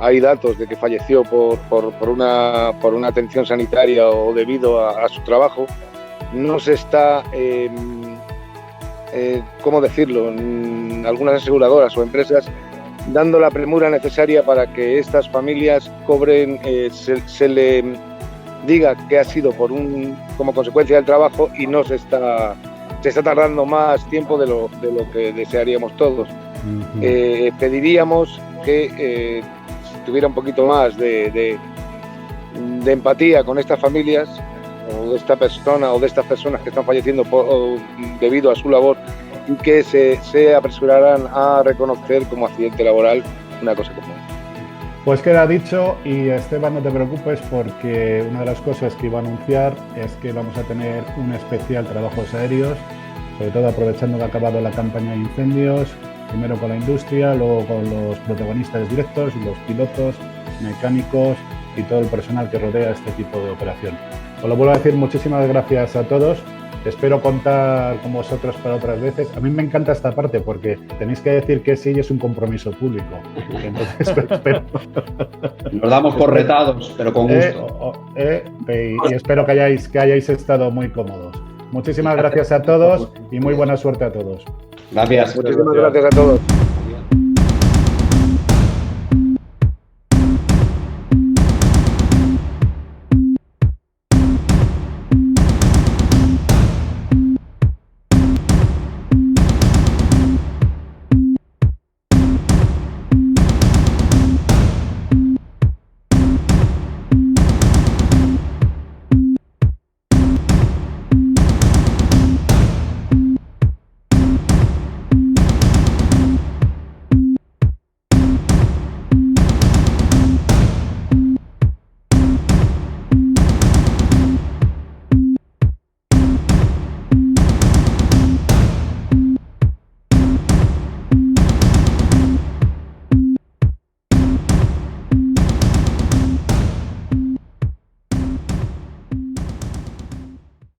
hay datos de que falleció por una atención sanitaria o debido a su trabajo. No se está, ¿cómo decirlo?, algunas aseguradoras o empresas dando la premura necesaria para que estas familias cobren, se le diga que ha sido como consecuencia del trabajo, y no se está tardando más tiempo de lo que desearíamos todos. Uh-huh. Pediríamos que tuviera un poquito más de empatía con estas familias, o de esta persona o de estas personas que están falleciendo debido a su labor, y que se apresuraran a reconocer como accidente laboral una cosa común. Pues queda dicho, y Esteban, no te preocupes, porque una de las cosas que iba a anunciar es que vamos a tener un especial trabajos aéreos, sobre todo aprovechando que ha acabado la campaña de incendios, primero con la industria, luego con los protagonistas directos, los pilotos, mecánicos y todo el personal que rodea este tipo de operación. Os lo vuelvo a decir, muchísimas gracias a todos. Espero contar con vosotros para otras veces. A mí me encanta esta parte porque tenéis que decir que sí y es un compromiso público. Entonces, espero... Nos damos por retados, pero con gusto. Y espero que hayáis estado muy cómodos. Muchísimas gracias a todos y muy buena suerte a todos. Gracias. Muchísimas gracias a todos.